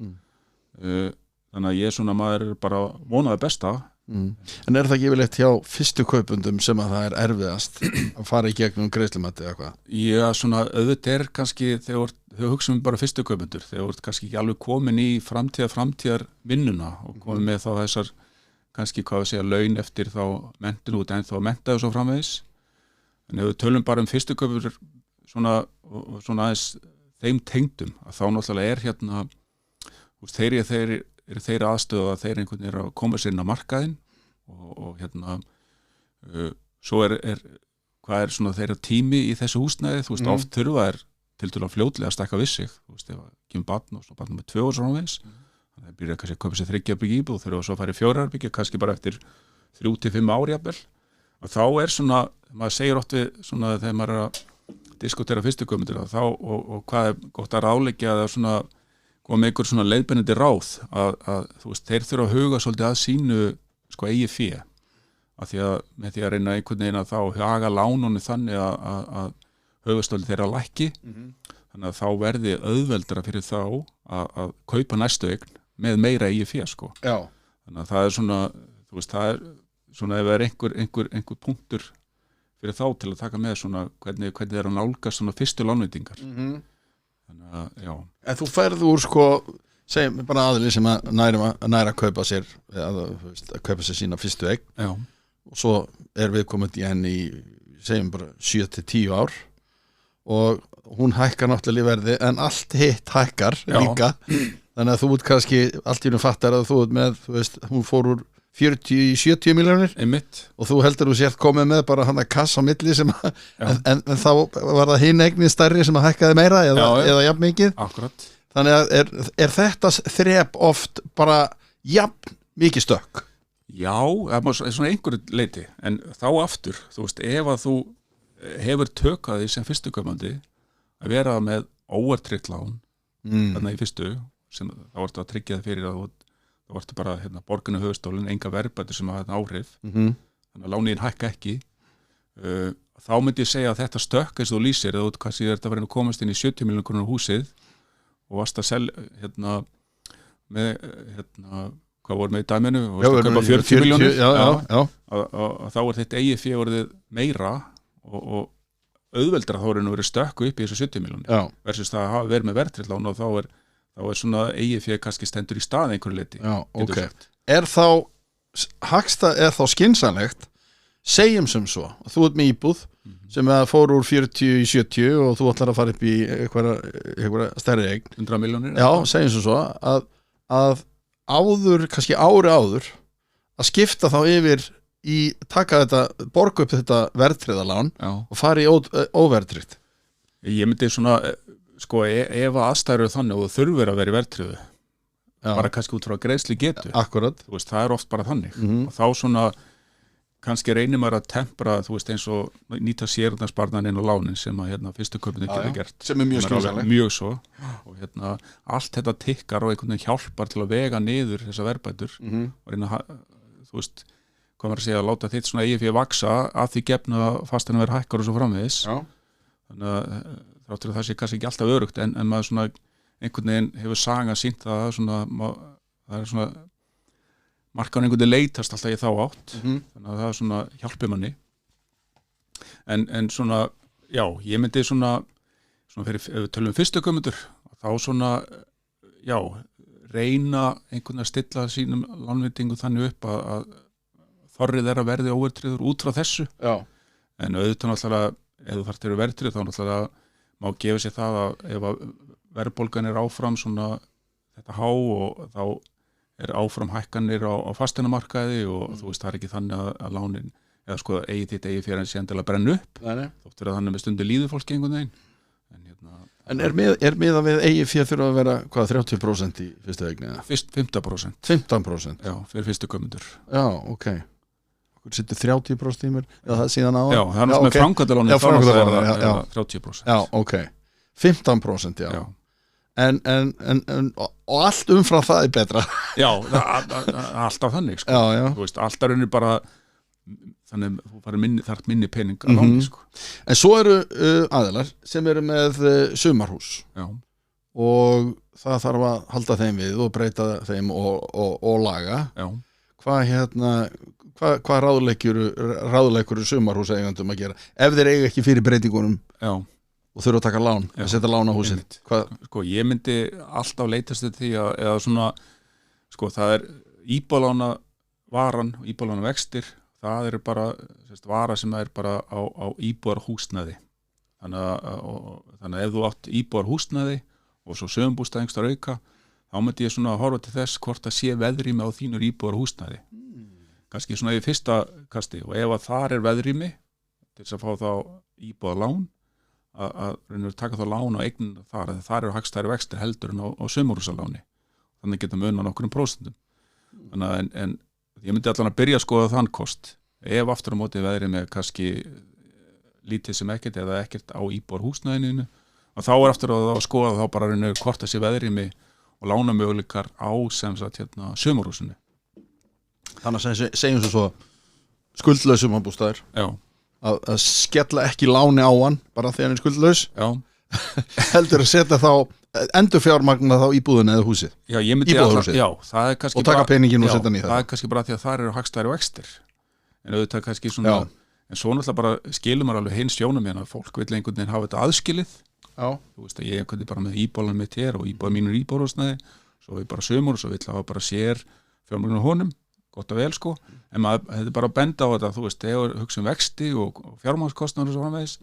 Speaker 2: Þannig að ég svona maður bara vonaði besta. En er það ekki yfirleitt hjá fyrstu kaupundum sem að það er erfiðast að fara í gegnum greiðslumati eða hvað? Já, svona auðvitað er kannski þegar hugsaum bara fyrstu kaupundur, þegar þú ert kannski ekki alveg komin í framtíðar vinnuna og komin með þá þessar kannski hvað við segja laun eftir þá menntun út en þá menntaðu svo framvegis. En ef við tölum bara fyrstu kaupundur svona aðeins þeim tengdum að þá náttúrulega er hérna þeir aðstöðu að þeir einhvern veginn að koma sér inn á markaðinn og hérna svo hvað er svona þeirra tími í þessu húsnæði, þú veist, oft þurfa er tiltölulega fljótlega að stakka við sig, þú veist, ef að kemur barn og svo barn með 2 ára svona veins, þannig að það byrja kannski að kaupa sér 3 herbergja íbúð og þurfa svo að fara í 4 herbergja, kannski bara eftir 3-5 ár jafnvel, og þá er svona, maður segir oft við svona þegar maður er að diskutera fyrstu kaupendur þá og hvað er gott að ráðleggja eða svona og með einhver svona leiðbeinandi ráð að þú veist, þeir þurfa að huga svolítið að sínu sko eigið fé af því að með því að reyna einhvern veginn að þá haga lánunni þannig að höfustóli þeirra lækki þannig að þá verði auðveldara fyrir þá að kaupa næstu eign með meira eigið fé sko. Já. Þannig að það er svona, þú veist, það er svona ef það er einhver punktur fyrir þá til að taka með svona hvernig þeir eru að nálgast svona fyrstu lánveitingar. Þannig að, já. En þú ferð úr sko, segjum bara aðili sem að næra að kaupa sér að kaupa sér sína fyrstu eign. Já. Og svo er við komið í henni í segjum bara 7-10 ár
Speaker 1: og hún hækkar náttúrulega í verði en allt hitt hækkar
Speaker 2: Já.
Speaker 1: líka þannig að þú ert kannski allt í hún fattar að þú ert með, þú veist, hún fór úr 40 í 70 milljónir
Speaker 2: einmitt,
Speaker 1: og þú heldur þú sért komið með bara hann að kassa á milli sem að, en þá var það hinn eignin stærri sem að hækkaði meira eða jafn mikið
Speaker 2: akkurat.
Speaker 1: þannig að er þetta þrep oft bara jafn mikið stökk?
Speaker 2: Já, það má svona einhverju leiti, en þá aftur, þú veist, ef að þú hefur tökað því sem fyrstu kaupandi að vera með óvertryggt lán þarna í fyrstu, sem þá ertu að tryggja það fyrir að þá ertu bara borginu höfustólinn, enga verðbætur sem hafa áhrif, þannig að lánin hækka ekki, þá myndi ég segja að þetta stökk eins og þú lýsir, eða þú kannski þetta verið að komast inn í 70 milljóna krónur húsið og varst að selja með hvað voru með í dæminu og varst að kaupa 40 milljónir þá þitt eigið fé orðið meira og auðveldra þá verið stökku upp í þessu 70 milljónir versus það að hafa verið með verðtryggt lán og þá er svona eigið fé kannski stendur í stað einhverju leiti.
Speaker 1: Já, ok. Er þá skynsamlegt segjum sem svo, að þú ert með íbúð sem fór úr 40 í 70 og þú ætlar að fara upp í einhverja stærri eign
Speaker 2: 100 milljónir?
Speaker 1: Já, segjum sem svo að áður, kannski ári áður að skipta þá yfir í taka þetta, borga upp þetta verðtryggðalán og fara í óverðtryggt.
Speaker 2: Ég myndi svona sko, ef aðstæður eru þannig og þú þurfir að vera í verðtryggðu bara kannski út frá greiðslu getu.
Speaker 1: Akkurat.
Speaker 2: Þú veist, það er oft bara þannig og þá svona kannski reynir maður að tempra, þú veist, eins og nýta séreignarsparnaðinn og lánin sem að fyrstu kaupinu geta gert.
Speaker 1: Sem mjög skynsamlegt.
Speaker 2: Mjög svo og allt þetta tikkar og einhvern veginn hjálpar til að vega niður þessa verðbætur og reyna að, þú veist, hvað maður að segja, að láta þitt svona eigið fyrir að vaksa að því gefnu að fasteigna verð hækkar og svo framvegis. Þannig að þráttur að það sé kannski ekki alltaf örugt en maður svona einhvern veginn hefur saga sýnt að það er svona markan einhvern veginn leitast alltaf í þá átt þannig að það svona hjálpi manni en svona, já, ég myndi svona fyrir, ef við tölum fyrstu kaupendur þá svona, já reyna einhvern veginn að stilla sínum lánveitingum þannig upp að þorrið þeirra verði óverðtryggður út frá þessu en auðvitað náttúrulega ef þú þarft að vera verðtryggð þá náttúrulega má gefa sér það að ef að verðbólgan er áfram svona þetta há og þá er áfram hækkanir á fasteignamarkaði og þú veist það er ekki þannig að lánin eða sko eigið þitt eigið fyrir en sé endilega brenna upp þóttur að þannig með stundu líður fólki einhvern veginn
Speaker 1: En er miðað við eigið fé þurfa að vera hvað 30% í fyrstu eigni?
Speaker 2: 15%.
Speaker 1: 15%?
Speaker 2: Já, fyrir fyrstu kaupendur.
Speaker 1: Já, ok. Þú setur 30% í mér eða það síðan á?
Speaker 2: Já, það er náttúrulega með framkvæmdalánin þá er það 30%.
Speaker 1: Já, ok. 15%, já. En og allt umfram það er betra.
Speaker 2: Já, alltaf þannig sko.
Speaker 1: Já.
Speaker 2: Þú veist, alltaf raunir bara þannig að þú þarf minni pening að láni sko.
Speaker 1: En svo eru aðilar sem eru með sumarhús og það þarf að halda þeim við og breyta þeim og laga. Hvað ráðleikur sumarhús eigandum að gera ef þeir eiga ekki fyrir breytingunum og þurfa að taka lán, að setja lán á húsin?
Speaker 2: Sko, ég myndi alltaf leitast til því að eða svona, sko, það er íbúðalána varan og íbúðalána vextir það er bara vara sem er bara á íbúðarhúsnæði þannig að ef þú átt íbúðarhúsnæði og svo sögumbústað einhverstaðar auka þá myndi ég svona horfa til þess hvort að sé veðrými á þínur íbúðarhúsnæði kannski svona í fyrsta kasti og ef að þar er veðrými til þess að fá þá íbúðarlán að reynir taka þá lán á eignin þar eru hagstæðari vextir heldur en á sömurhúsaláni þannig geta munar nokkrum prósentum þannig en ég myndi allan að byrja að skoða þann kost ef aftur á móti veðrið með kannski lítið sem ekkert eða ekkert á íbúðarhúsnæðinu og þá er aftur að skoða þá bara reynir hvort að sé veðrými og lánamöguleikar á sem sagt sömurhúsinu.
Speaker 1: Þannig að segjum svo skuldlausum bústaðir að skella ekki láni á hann bara þegar hann er skuldlaus heldur að setja þá endurfjármagna þá íbúðinu eða húsið íbúðarhúsið og taka peningin og setja hann í það.
Speaker 2: Það er kannski bara því að þar eru hagstæðari vextir en auðvitað kannski svona en svo náttúrulega bara skilum maður alveg hins sjónum hérna að fólk vil einhvern veginn hafa þetta aðskilið þú veist að ég einhvern veginn bara með íbúðan mitt hér og íbúðan mínur íbúðarhúsnæði svo við bara sömur og svo vill hafa bara sér fjármagna honum gott og vel sko en maður hefði bara að benda á þetta þú veist þegar hugsa vexti og fjármagnskostnaður og svo framvegis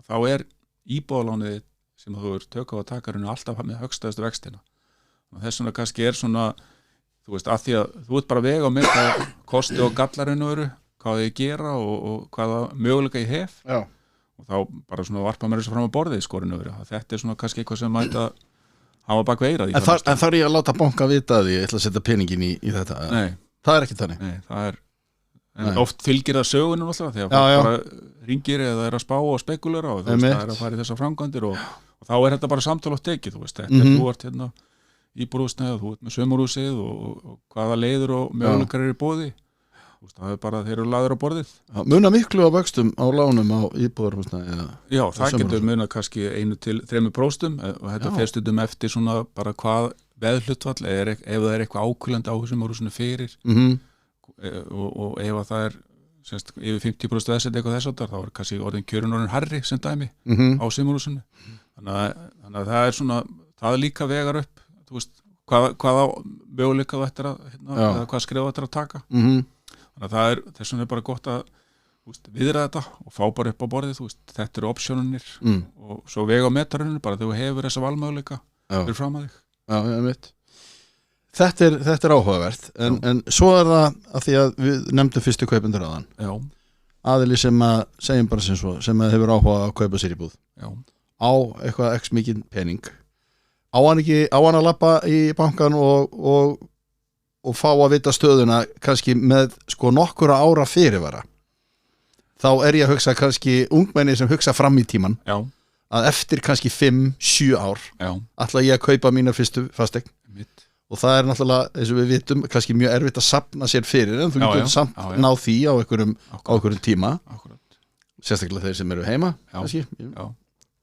Speaker 2: þá er íbúðalánið sem þú er tök á að taka alltaf með högstæðustu vextina og þess vegna kannski svona þú veist, að því að þú ert bara að vega á mynda kosti og gallarinu veru hvað ég gera og hvaða möguleika ég hef
Speaker 1: Já.
Speaker 2: og þá bara svona varpa mér þessu fram á borðið skorinu veru þetta svona kannski eitthvað sem mæta hafa bak veirað
Speaker 1: En þarf ég að láta banka vita að ég ætla að setja peningin í þetta?
Speaker 2: Nei.
Speaker 1: Það ekki þannig?
Speaker 2: Nei, það oft fylgir það sögunum alltaf þegar
Speaker 1: fólk
Speaker 2: bara ringir eða að spá og spekulera og það að fara í þessar framkvæmdir og þá þetta bara samtal og tekið, þú veist, þú ert hérna íbúðarhúsnæði, þú ert með sumarhúsið og hvaða leiður og möguleikar í boði, það bara þeir eru lagður á borðið.
Speaker 1: Muna miklu á vöxtum á lánum á íbúðarhúsnæði?
Speaker 2: Já, það getur munað kannski 1-3% og þetta fer stundum eftir svona bara hvað veðhlutfall ef það eitthvað ákvöldandi á sumarhúsinu fyrir og ef að það semst, yfir 50% veðsett eitthvað þess þá kannski orðin kjörun orðin harri sem dæmi á sumarhúsinu þannig að það svona það líka vegar upp þú veist, hvaða möguleika þú ættir að eða hvað skrifa þú ættir að taka þannig að þess vegna bara gott að viðra þetta og fá bara upp á borðið þetta eru optionunir og svo vega á metarunir bara þegar þú hefur þessa valmöguleika fyrir fram að þig.
Speaker 1: Já, ég veit. Þetta er áhugavert en svo það að því að við nefndum fyrstu kaupendur áðan.
Speaker 2: Já.
Speaker 1: Aðili sem að segjum bara sem að hefur áhuga að kaupa sér íbúð.
Speaker 2: Já.
Speaker 1: Á eitthvað x mikið pening. Á hann að labba í bankan og fá að vita stöðuna kannski með nokkura ára fyrirvara. Þá ég að hugsa kannski ungmenni sem hugsa fram í tíman.
Speaker 2: Já.
Speaker 1: Að eftir kannski 5-7 ár ætla ég að kaupa mína fyrstu fasteign og það náttúrulega, eins og við vitum, kannski mjög erfitt að safna sér fyrir en þú getur samt náð því á einhverjum tíma sérstaklega þeir sem eru heima kannski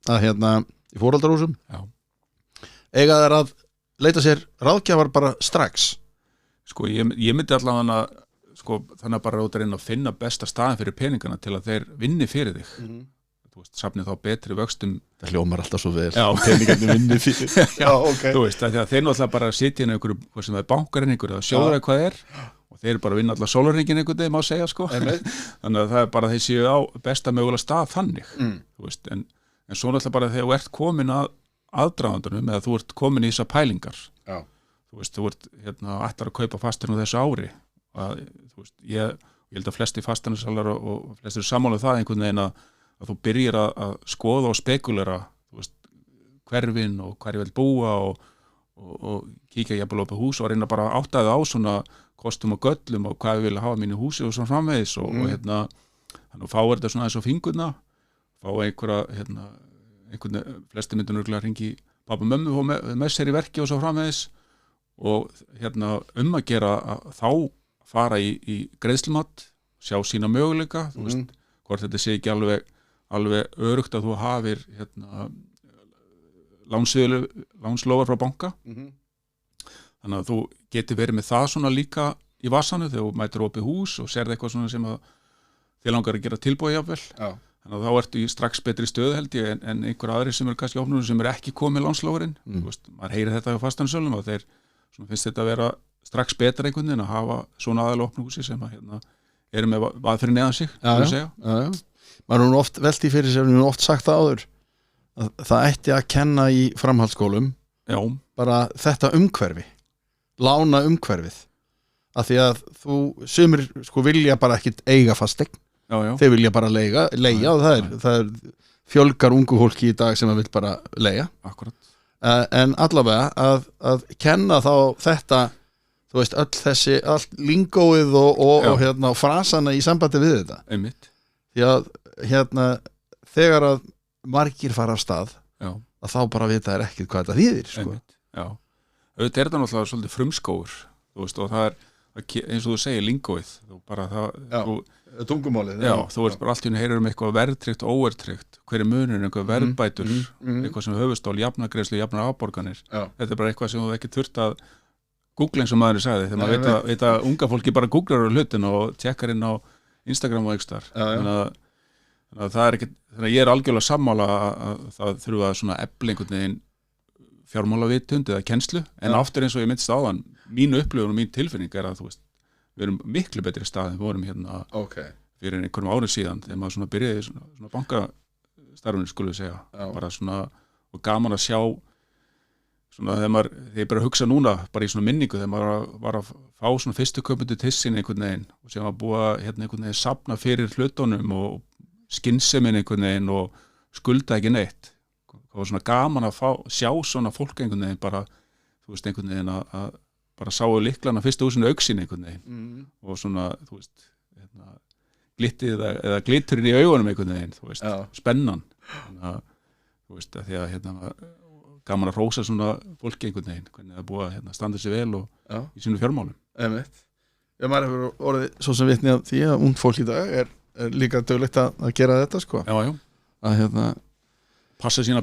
Speaker 1: að í foreldrahúsum eiga þær að leita sér ráðgjafar bara strax.
Speaker 2: Sko ég myndi allavega þannig að bara út að reyna að finna besta staðin fyrir peningana til að þeir vinni fyrir þig safnið þá betri vöxtum.
Speaker 1: Það hljómar alltaf svo vel peningarnir vinni fyrir
Speaker 2: þú veist, þeir náttúrulega bara sitja inn í einhverju, hvað sem það bankar eða sjóður eða hvað og þeir bara vinna alltaf sólarhringinn einhvern veginn má segja þannig að það bara þeir séu á besta mögulega stað þannig þú veist, en svo náttúrulega bara þegar þú ert komin að aðdragandunum eða þú ert komin í þessar pælingar þú veist, þú ert ætlar að kaupa fasteign á þessu ári þú veist, ég held að flesti fasteignasalar og flestir sammála það einhvern veginn að þú byrjar að skoða og spekulera hverfin og hver ég vil búa og kíkja jafnvel upp á hús og reyna bara að átta þig á svona kostum og göllum og hvað ég vil hafa mínu húsi og svona framvegis og þannig að fá þetta svona eins og fingurna fá einhvern flesti myndur nörgulega að ringi pappa og mömmu og með sér í verki og svo framvegis og að gera að þá fara í greiðslumat sjá sína möguleika þú veist, hvort þetta sé ekki alveg örugt að þú hafir lánslófar frá banka þannig að þú getur verið með það svona líka í vassanu þegar þú mætir opið hús og sérð eitthvað svona sem að þér langar að gera tilboð jafnvel þannig að þá ertu í strax betri stöðu held ég en einhver aðri sem eru kannski opnur sem eru ekki komið lánslófarinn maður heyrir þetta á fastansölum og þeir finnst þetta að vera strax betra einhvern veginn að hafa svona aðal opnu húsi sem að eru með hvað fyrir neðan sig
Speaker 1: maður er oft velt í fyrir sér við oft sagt það áður að það ætti að kenna í framhaldsskólum bara þetta umhverfi lána umhverfið af því að þú sumir vilja bara ekkit eiga fasteign þeir vilja bara leigja og það er fjölgar ungu fólki í dag sem vil bara leigja en allavega að kenna þá þetta þú veist allt lingóið og frasana í sambandi við þetta því að þegar að margir fara af stað að þá bara vita þær ekkert hvað þetta þýðir
Speaker 2: auðvitað þetta náttúrulega svolítið frumskóur þú veist og það eins og þú segir lingóið
Speaker 1: tungumálið
Speaker 2: þú veist bara allt í henni heyrir eitthvað verðtryggt og óverðtryggt hver munurinn, eitthvað verðbætur eitthvað sem höfustól, jafnagreiðslu, jafnar afborganir þetta er bara eitthvað sem þú ekki þurft að Google eins og maður sagði þegar maður veit að unga fólki bara googlar á hlutin og tjekkar inn á Instagram og ekstar þannig að það er ekki þannig að ég er algjörlega sammála að það þurfa svona efla einhvern veginn fjármálavitund eða kennslu en aftur eins og ég myndist áðan mínu upplifun og mín tilfinning er að þú veist við erum miklu betri stað en við vorum fyrir einhverjum árið síðan þegar maður svona byrjaði svona starfinu skulle við segja,
Speaker 1: Já.
Speaker 2: bara svona og gaman að sjá svona þegar ég bara hugsa núna bara í svona minningu þegar maður var að fá svona fyrstu kaupundu til sín einhvern veginn og sem að búa hérna einhvern veginn safna fyrir hlutunum og skynsemin einhvern veginn og skulda ekki neitt það var svona gaman að sjá svona fólk einhvern veginn bara, þú veist, einhvern veginn að bara sáu lyklana fyrstu úr sinni auksin einhvern veginn og svona, þú veist hérna, glittið eða glitturinn í augunum einhvern veginn, þú veist, spennan þannig að, þú veist, að því að hérna gaman að rósa svona fólki einhvern veginn hvernig það búið að hérna, standa sér vel og í sínu fjármálum.
Speaker 1: Já, maður hefur orðið svo sem vitni af því að ung fólk í dag er líka döglegt að gera þetta sko.
Speaker 2: Já.
Speaker 1: Að hérna
Speaker 2: passa sína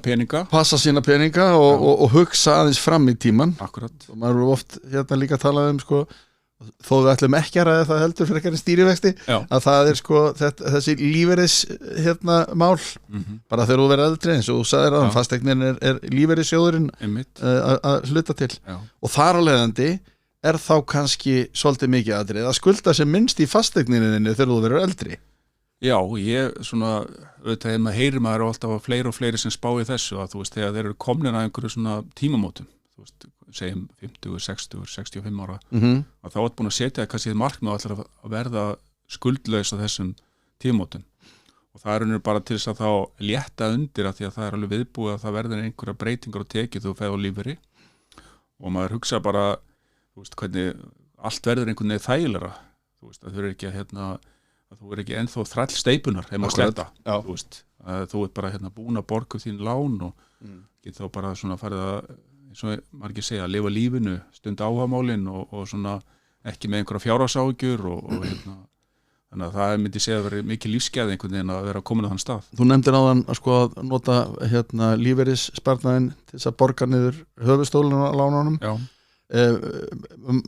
Speaker 2: peninga
Speaker 1: og hugsa aðeins fram í tíman.
Speaker 2: Akkurat.
Speaker 1: Og maður hefur oft hérna líka talað sko þó við ætlum ekki að ræða það heldur fyrir ekki stýrivexti að það er sko þessi lífeyris hérna mál bara þegar þú verður eldri eins og þú sagðir að fasteignin er lífeyrissjóðurinn að hluta til og þar á leiðandi er þá kannski svolítið mikið aðrið að skulda sem minnst í fasteigninni þegar þú verður eldri.
Speaker 2: Já, ég svona auðvitað ef maður heyrir maður alltaf að fleiri og fleiri sem spá í þessu að þú veist þegar þeir eru komnir að einhverju svona tímamótum þú veist segjum 50, 60, 65 ára að þá er búin að setja kannski markmið allar að verða skuldlaus á þessum tímamótum og það er bara til þess að þá létta undir að því að það er alveg viðbúið að það verður einhverja breytingar og tekið þú feð á lífeyri og maður hugsa bara þú veist hvernig allt verður einhvern veginn þægilegra þú veist að þú er ekki að þú er ekki ennþá þræll steipunar ef maður sletta þú veist að þú er bara búin að borga þín lán og getur þá bara svona farið að eins og margir segja, að lifa lífinu stund áhugamálin og svona ekki með einhverja fjárhagsáhyggjur og þannig að það myndi segja að vera mikið lífsgæði einhvern veginn að vera komin á þann stað. Þú
Speaker 1: nefndir áðan að sko að nota lífeyrissparnaðinn til þess að borga niður höfuðstólinu á lánunum.
Speaker 2: Já.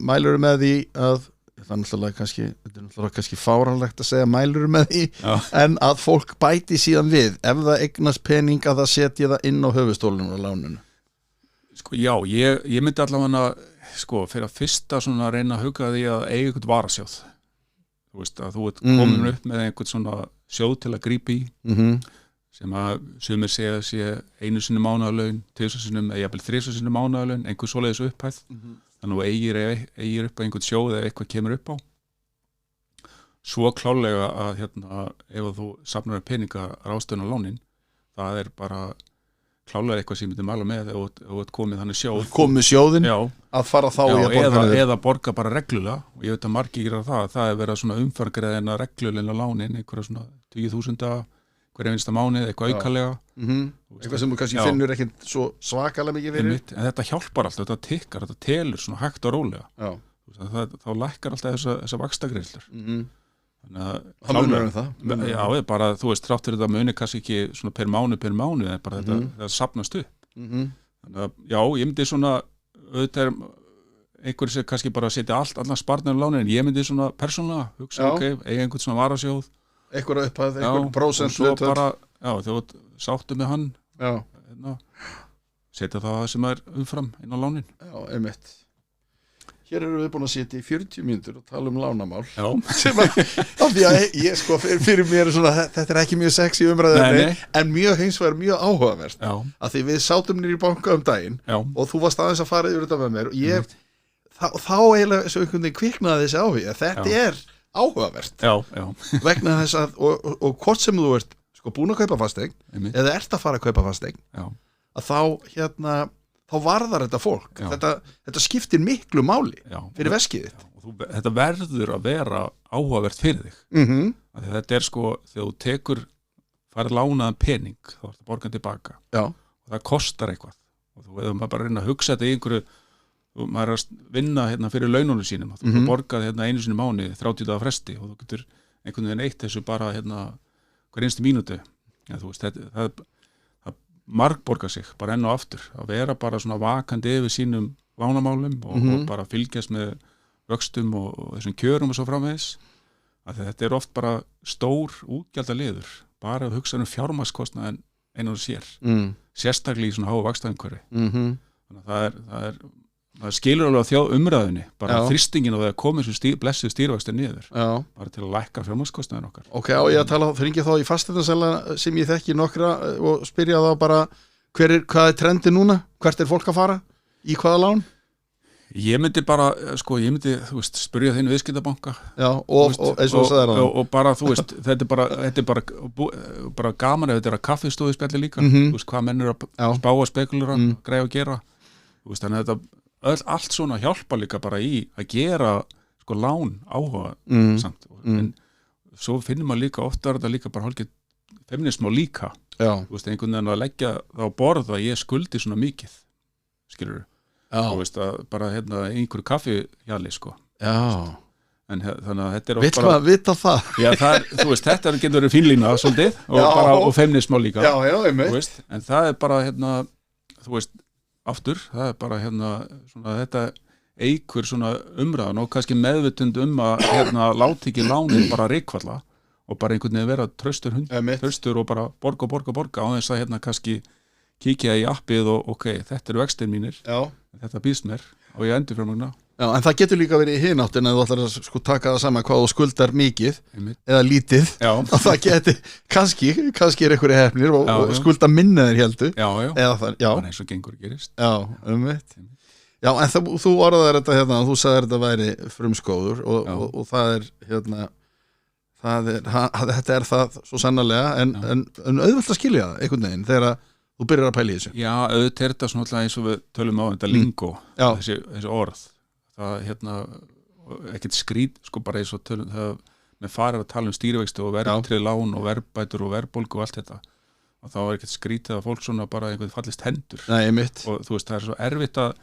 Speaker 1: Mælurðu með því að þetta er náttúrulega kannski fáránlegt að segja mælurðu með því en að fólk bæti síðan við ef það eignast pening að það setja það inn á höfuðstólinu á lánunu.
Speaker 2: Sko já, ég myndi allavega sko fyrir að fyrsta svona reyna að huga því að eiga eitthvað varasjóð þú veist að þú ert komin upp með einhvern svona sjóð til að grípa í sem að sumir segja að sé einu sinni mánaðarlaun, tvisvar sinnum eða jafnvel þrisvar sinnum mánaðarlaun, einhver svoleiðis upphæð þannig að þú eigir upp á einhvern sjóð eða eitthvað kemur upp á svo klálega að ef þú safnar peninga ráðstöðun á lánin það er bara klálega eitthvað sem myndi mæla með og komið þannig sjóð
Speaker 1: komið sjóðin að fara þá í að borga
Speaker 2: eða borga bara reglulega og ég veit að margir gera það er verið svona umfargreðina reglulega á lánin einhverja svona 20.000 hverja einsta mánuð, eitthvað aukalega
Speaker 1: eitthvað sem þú kannski finnur ekkert svo svakalega mikið fyrir
Speaker 2: en þetta hjálpar alltaf, þetta tikkar, þetta telur svona hægt og rólega þá lækkar alltaf þessa vaxtagreiðslur
Speaker 1: það munar það
Speaker 2: já, bara þú veist, þrátt fyrir þetta munir kannski ekki svona per mánuð en bara þetta safnast upp þannig að, já, ég myndi svona auðvitað einhverjum sem kannski bara setja allan sparnar á lánin en ég myndi svona persónulega hugsa, eiga einhvern svona varasjóð
Speaker 1: einhverja upphæð, einhver prósent
Speaker 2: og svo bara, þú sáttu með hann setja það sem er umfram inn á lánin
Speaker 1: einmitt. Hér erum við búin að sitja í 40 mínútur og tala lánamál
Speaker 2: sem
Speaker 1: að því að ég sko fyrir mér svona, þetta er ekki mjög sexy umræðinni en hins vegar mjög áhugavert að því við sátum niður í banka daginn og þú varst aðeins að fara yfir þetta með mér og ég þá eiginlega svo einhvern veginn kviknaði þessi áhuga þetta er áhugavert vegna þess að og hvort sem þú ert sko búin að kaupa fasteign eða ert að fara að kaupa fasteign að þá þá varðar þetta fólk þetta skiptir miklu máli fyrir veskið þitt
Speaker 2: þetta verður að vera áhugavert fyrir þig þetta er sko þegar þú tekur farið lánaðan pening þá ertu borgað tilbaka og það kostar eitthvað og þú hefur bara reyna að hugsa þetta í einhverju maður er að vinna fyrir laununum sínum þú hefur borgað einu sinni mánuði 30 daga fresti og þú getur einhvern veginn eitt þessu bara hver einstu mínútu þú veist það margborga sig bara enn og aftur að vera bara svona vakandi yfir sínum lánamálum og bara fylgjast með vöxtum og þessum kjörum og svo framvegis að þetta er oft bara stór útgjaldaliður bara að hugsa fjármagnskostnaðinn einu og sér sérstaklega í svona háu vaxtaumhverfi þannig að það er það skilur alveg á umræðinni bara
Speaker 1: Já.
Speaker 2: þrýstingin á það að koma þessu blessu stýrivexti niður
Speaker 1: Já.
Speaker 2: bara til að lækka fjármagnskostnaðinn okkar.
Speaker 1: Ok, á ég að tala, þringi þá í fasteignasala sem ég þekki nokkra og spyrja þá bara hvað trendi núna? Hvert fólk að fara? Í hvaða lán?
Speaker 2: Ég myndi bara, þú veist, spyrja þínu viðskiptabanka.
Speaker 1: Já, og eins og það
Speaker 2: og bara, þú veist, þetta er bara gaman ef þetta er að kaffistofu spjalli líka, þú veist, hvað menn eru að spá að spekulera, greiða að gera, þú veist, þannig að þetta allt svona hjálpa líka bara í að gera, sko, lán áhuga samt, en svo finnir maður líka, ofta er þetta líka bara hálfgeð feminism og líka, þú veist, einhvern veginn að leggja það á borð að ég skuldi svona mikið, skilurðu. Þú veist að bara einhverju kaffihjali sko.
Speaker 1: Já.
Speaker 2: En þannig að þetta er
Speaker 1: Vill maður vita það?
Speaker 2: Já, þú veist, þetta getur verið fínlína svolítið og feminism líka.
Speaker 1: Já, einmitt.
Speaker 2: En það er bara þú veist, aftur, það er bara svona þetta eikur svona umræðan og kannski meðvitund að láta ekki lánin bara reikfalla og bara einhvern veginn vera traustur og bara borga á þess að kannski kíkja í appið og ok, þetta eru vextir mínir. Já. Þetta býðst mér og ég endur fjármagna.
Speaker 1: Já, en það getur líka verið í hináttin að þú ætlar að sko taka það saman hvað þú skuldar mikið eða lítið. Já. Og það geti, kannski er einhverju hefnir og skulda minna þér heldur.
Speaker 2: Já.
Speaker 1: Það er
Speaker 2: eins og gengur gerist.
Speaker 1: Já, einmitt. Já, en þú orðaðir þetta þú sagðir þetta væri frumskóður og það er þetta er það svo sannarlega en auðvelt að skilja það einhvern veginn þegar þú byrjar að pæla í þessu. Já,
Speaker 2: auðvitað er þetta svona eins og við tölum á þetta lingo, þessi orð. Það ekkert skrít, sko bara eins og tölum, það með farir að tala stýrivexti og verðtryggð lán og verðbætur og verðbólgu og allt þetta. Og þá ekkert skrítið að fólk svona bara einhvern fallist hendur.
Speaker 1: Nei, mitt.
Speaker 2: Og þú veist, það er svo erfitt að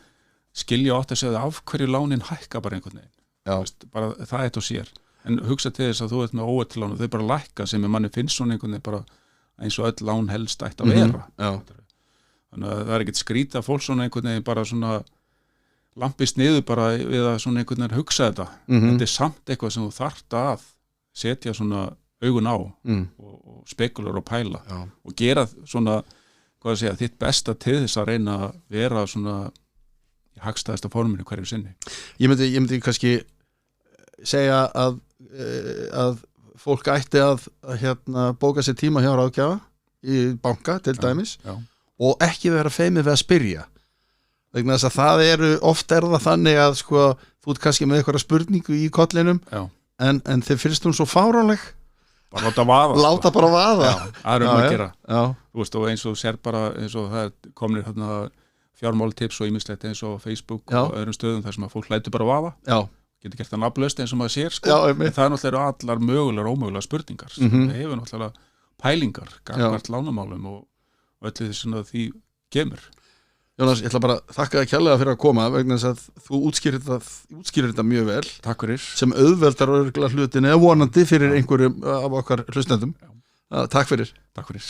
Speaker 2: skilja átt að segja af hverju lánin hækka bara einhvern veginn. Já. Veist, bara það eitt og sér. En hugsa til þess að þú ert með óverðtryggð lán og þau bara lækka sem manni finnst svona einhvern veginn bara eins og öll lán helst ætti að vera. Þannig að það er ekkert skrítið að fólk svona einhvern veginn bara svona lampist niður bara við að svona einhvern veginn hugsa þetta. Þetta er samt eitthvað sem þú þarft að setja svona augun á og spekular og pæla og gera svona, hvað að segja, þitt besta til þess að reyna að vera svona í hagstæðasta forminu hverju sinni.
Speaker 1: Ég myndi kannski segja að fólk ætti að bóka sér tíma hjá ráðgjafa í banka til dæmis og ekki vera feimið við að spyrja vegna þess að það eru oft er það þannig að sko þú ert kannski með eitthvað spurningu í kollinum en þeir finnst hún svo fáránleg
Speaker 2: bara láta
Speaker 1: bara vaða
Speaker 2: það að gera þú veist og eins og sér bara eins og það komnir fjármáltips og ýmislegt eins og Facebook og öðrum stöðum þar sem að fólk lætur bara vaða getur gert það nafnlaust eins og maður sér sko. En það er náttúrulega allar mögulegar og ómögulegar spurningar það hefur náttúrulega pælingar gagnvart lánamálum og öllu því kemur.
Speaker 1: Jónas, ég ætla bara að þakka þér kærlega fyrir að koma vegna þess að þú útskýrir þetta mjög vel.
Speaker 2: Takk fyrir.
Speaker 1: Sem auðveldar örgulega hlutin eða vonandi fyrir einhverjum af okkar hlustendum. Takk fyrir.
Speaker 2: Takk fyrir.